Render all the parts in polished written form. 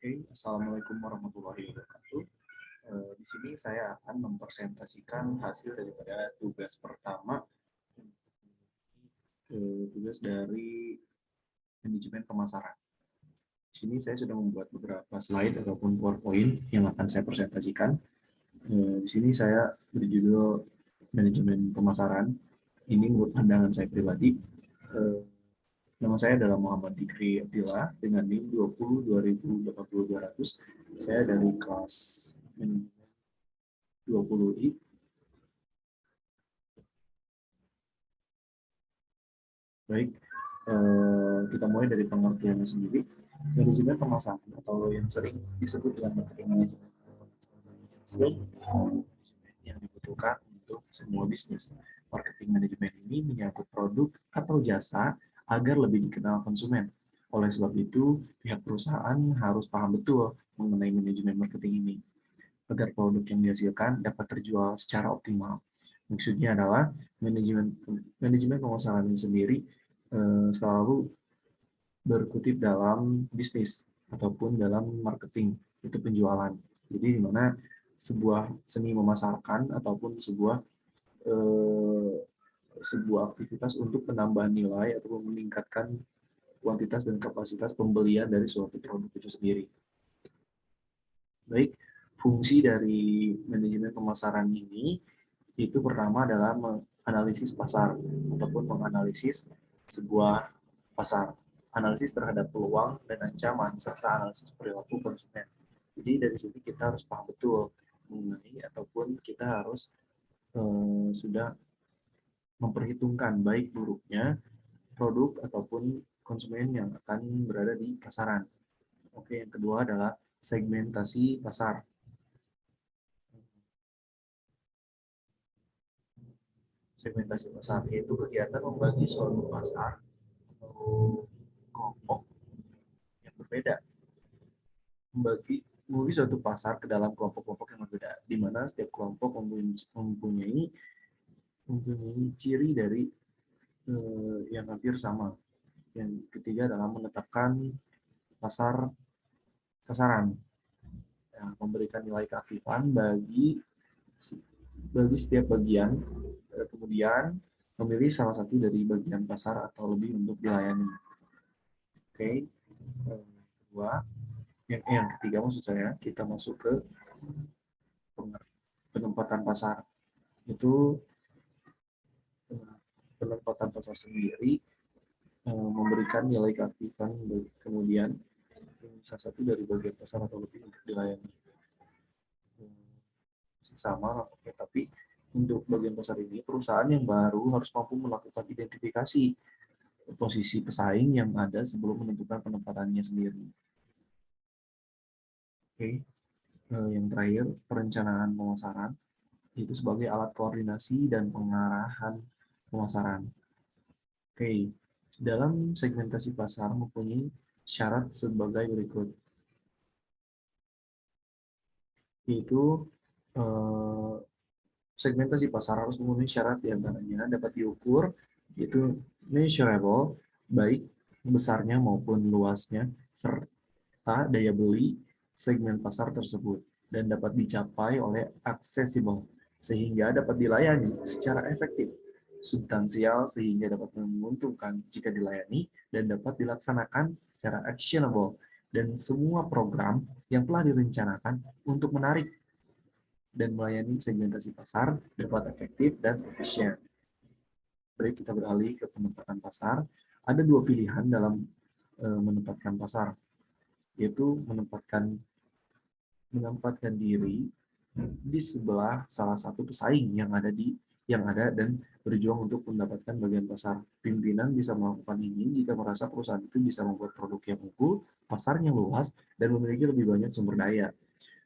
Oke, Assalamualaikum warahmatullahi wabarakatuh. Di sini saya akan mempresentasikan hasil daripada tugas pertama, tugas dari manajemen pemasaran. Di sini saya sudah membuat beberapa slide ataupun PowerPoint yang akan saya presentasikan. Di sini saya berjudul manajemen pemasaran. Ini menurut pandangan saya pribadi. Nama saya adalah Muhammad Dikri Abdillah dengan NIM 20 2080 200. Saya dari kelas 20I. Baik, kita mulai dari pengertiannya sendiri. Manajemen pemasaran atau yang sering disebut dengan marketing manajemen yang dibutuhkan untuk semua bisnis. Marketing manajemen ini menyangkut produk atau jasa agar lebih dikenal konsumen. Oleh sebab itu, pihak perusahaan harus paham betul mengenai manajemen marketing ini agar produk yang dihasilkan dapat terjual secara optimal. Maksudnya adalah manajemen pemasaran ini sendiri selalu berkutip dalam bisnis ataupun dalam marketing, itu penjualan. Jadi di mana sebuah seni memasarkan ataupun eh, sebuah aktivitas untuk penambahan nilai atau meningkatkan kuantitas dan kapasitas pembelian dari suatu produk itu sendiri. Baik, fungsi dari manajemen pemasaran ini itu pertama adalah menganalisis pasar ataupun menganalisis sebuah pasar, analisis terhadap peluang dan ancaman serta analisis perilaku konsumen. Jadi dari sini kita harus paham betul mengenai ataupun kita harus sudah memperhitungkan baik buruknya produk ataupun konsumen yang akan berada di pasaran. Oke, yang kedua adalah segmentasi pasar. Segmentasi pasar yaitu kegiatan membagi suatu pasar atau kelompok yang berbeda, membagi suatu pasar ke dalam kelompok-kelompok yang berbeda, di mana setiap kelompok mempunyai ciri dari yang hampir sama. Yang ketiga adalah menetapkan pasar sasaran, ya, memberikan nilai keaktifan bagi setiap bagian, kemudian memilih salah satu dari bagian pasar atau lebih untuk dilayani. Oke, kedua, yang ketiga maksud saya, kita masuk ke penempatan pasar. Itu penempatan pasar sendiri memberikan nilai keaktifan, kemudian salah satu dari bagian pasar atau lebih untuk dilayani. Sama, tapi untuk bagian pasar ini, perusahaan yang baru harus mampu melakukan identifikasi posisi pesaing yang ada sebelum menentukan penempatannya sendiri. Oke, yang terakhir, perencanaan pemasaran itu sebagai alat koordinasi dan pengarahan pemasaran. Oke, dalam segmentasi pasar mempunyai syarat sebagai berikut, yaitu segmentasi pasar harus memenuhi syarat diantaranya dapat diukur, yaitu measurable, baik besarnya maupun luasnya, serta daya beli segmen pasar tersebut, dan dapat dicapai oleh accessible, sehingga dapat dilayani secara efektif, substansial sehingga dapat menguntungkan jika dilayani, dan dapat dilaksanakan secara actionable, dan semua program yang telah direncanakan untuk menarik dan melayani segmentasi pasar dapat efektif dan efisien. Baik, kita beralih ke penempatan pasar. Ada dua pilihan dalam menempatkan pasar, yaitu menempatkan diri di sebelah salah satu pesaing yang ada dan berjuang untuk mendapatkan bagian pasar. Pimpinan bisa melakukan ini jika merasa perusahaan itu bisa membuat produk yang unggul, pasarnya luas, dan memiliki lebih banyak sumber daya.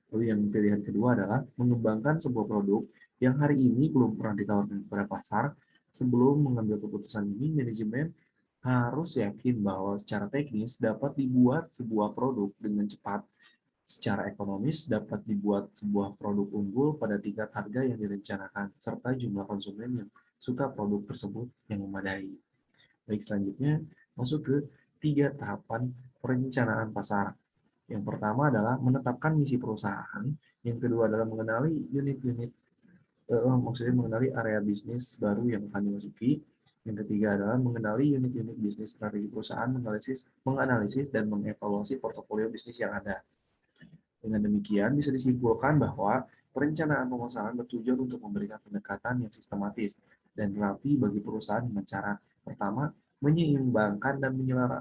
Lalu yang pilihan kedua adalah mengembangkan sebuah produk yang hari ini belum pernah ditawarkan kepada pasar. Sebelum mengambil keputusan ini, manajemen harus yakin bahwa secara teknis dapat dibuat sebuah produk dengan cepat, secara ekonomis dapat dibuat sebuah produk unggul pada tingkat harga yang direncanakan, serta jumlah konsumen yang suka produk tersebut yang memadai. Baik, selanjutnya masuk ke 3 tahapan perencanaan pasar. Yang pertama adalah menetapkan misi perusahaan, yang kedua adalah mengenali unit-unit, maksudnya mengenali area bisnis baru yang akan dimasuki, yang ketiga adalah mengenali unit-unit bisnis strategi perusahaan, menganalisis dan mengevaluasi portofolio bisnis yang ada. Dengan demikian, bisa disimpulkan bahwa perencanaan pemasaran bertujuan untuk memberikan pendekatan yang sistematis dan rapi bagi perusahaan dengan cara pertama, menyeimbangkan dan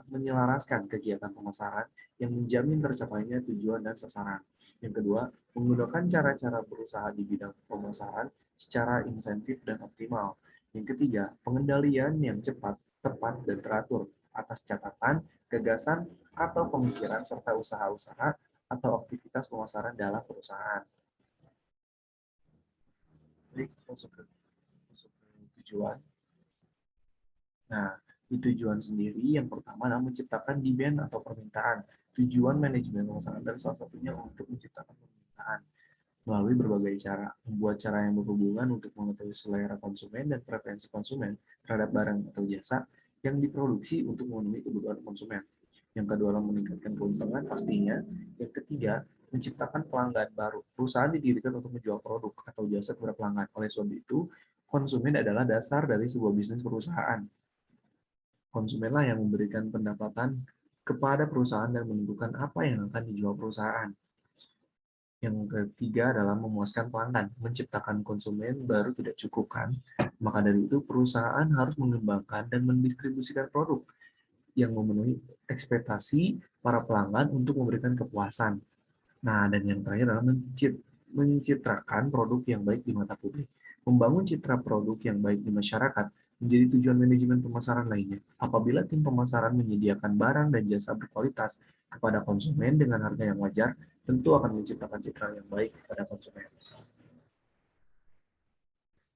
menyelaraskan kegiatan pemasaran yang menjamin tercapainya tujuan dan sasaran. Yang kedua, menggunakan cara-cara berusaha di bidang pemasaran secara insentif dan optimal. Yang ketiga, pengendalian yang cepat, tepat, dan teratur atas catatan, gagasan, atau pemikiran serta usaha-usaha atau aktivitas pemasaran dalam perusahaan. Jadi masuk ke tujuan. Nah, di tujuan sendiri yang pertama adalah menciptakan demand atau permintaan. Tujuan manajemen pemasaran dan salah satunya untuk menciptakan permintaan melalui berbagai cara. Membuat cara yang berhubungan untuk mengetahui selera konsumen dan preferensi konsumen terhadap barang atau jasa yang diproduksi untuk memenuhi kebutuhan konsumen. Yang kedua adalah meningkatkan keuntungan pastinya. Yang ketiga, menciptakan pelanggan baru. Perusahaan didirikan untuk menjual produk atau jasa kepada pelanggan. Oleh sebab itu, konsumen adalah dasar dari sebuah bisnis perusahaan. Konsumenlah yang memberikan pendapatan kepada perusahaan dan menentukan apa yang akan dijual perusahaan. Yang ketiga adalah memuaskan pelanggan. Menciptakan konsumen baru tidak cukup kan? Maka dari itu perusahaan harus mengembangkan dan mendistribusikan produk yang memenuhi ekspektasi para pelanggan untuk memberikan kepuasan. Nah, dan yang terakhir adalah mencitrakan produk yang baik di mata publik. Membangun citra produk yang baik di masyarakat menjadi tujuan manajemen pemasaran lainnya. Apabila tim pemasaran menyediakan barang dan jasa berkualitas kepada konsumen dengan harga yang wajar, tentu akan menciptakan citra yang baik kepada konsumen.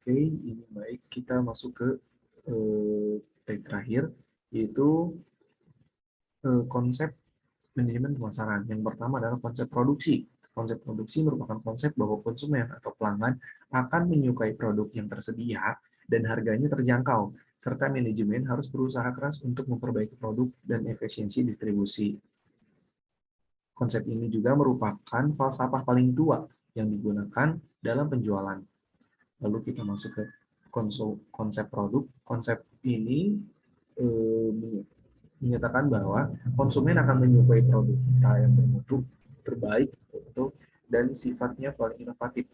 Oke, ini baik. Kita masuk ke tag terakhir, yaitu konsep manajemen pemasaran. Yang pertama adalah konsep produksi. Konsep produksi merupakan konsep bahwa konsumen atau pelanggan akan menyukai produk yang tersedia dan harganya terjangkau, serta manajemen harus berusaha keras untuk memperbaiki produk dan efisiensi distribusi. Konsep ini juga merupakan falsafah paling tua yang digunakan dalam penjualan. Lalu kita masuk ke konsep produk. Konsep ini menyatakan bahwa konsumen akan menyukai produk kita yang bermutu, terbaik, dan sifatnya paling inovatif.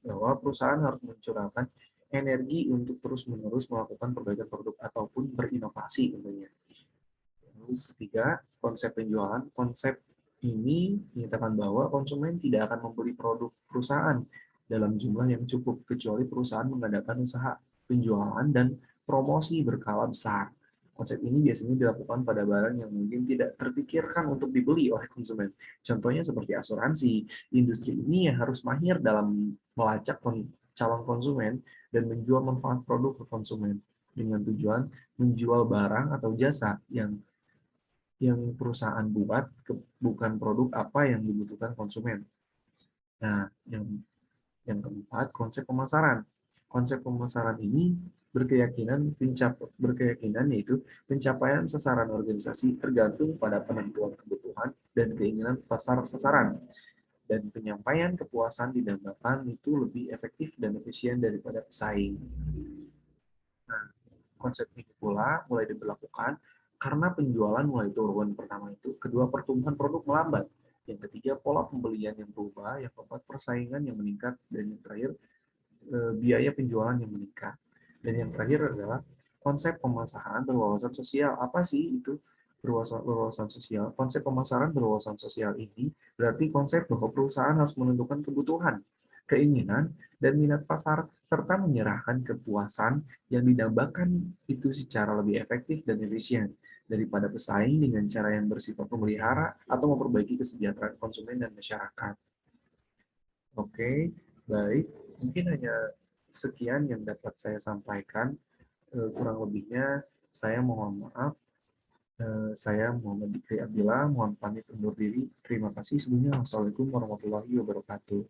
Bahwa perusahaan harus mencurahkan energi untuk terus-menerus melakukan perbaikan produk ataupun berinovasi tentunya. Lalu ketiga, konsep penjualan. Konsep ini menyatakan bahwa konsumen tidak akan membeli produk perusahaan dalam jumlah yang cukup, kecuali perusahaan mengadakan usaha penjualan dan promosi berskala besar. Konsep ini biasanya dilakukan pada barang yang mungkin tidak terpikirkan untuk dibeli oleh konsumen. Contohnya seperti asuransi. Industri ini ya harus mahir dalam melacak calon konsumen dan menjual manfaat produk ke konsumen dengan tujuan menjual barang atau jasa yang perusahaan buat, bukan produk apa yang dibutuhkan konsumen. Nah, yang keempat, konsep pemasaran. Konsep pemasaran ini berkeyakinan yaitu pencapaian sasaran organisasi tergantung pada penentuan kebutuhan dan keinginan pasar sasaran. Dan penyampaian kepuasan didambakan itu lebih efektif dan efisien daripada pesaing. Nah, konsep ini pula mulai diberlakukan karena penjualan mulai turun pertama itu, kedua pertumbuhan produk melambat, yang ketiga pola pembelian yang berubah, yang keempat persaingan yang meningkat, dan yang terakhir biaya penjualan yang meningkat. Dan yang terakhir adalah konsep pemasaran berwawasan sosial. Apa sih itu berwawasan sosial? Konsep pemasaran berwawasan sosial ini berarti konsep bahwa perusahaan harus menentukan kebutuhan, keinginan, dan minat pasar, serta menyerahkan kepuasan yang didambakan itu secara lebih efektif dan efisien daripada pesaing dengan cara yang bersifat memelihara atau memperbaiki kesejahteraan konsumen dan masyarakat. Oke, baik. Mungkin hanya sekian yang dapat saya sampaikan. Kurang lebihnya saya mohon maaf. Saya Muhammad Dikri Abdillah, mohon pamit undur diri. Terima kasih sebelumnya. Wassalamualaikum warahmatullahi wabarakatuh.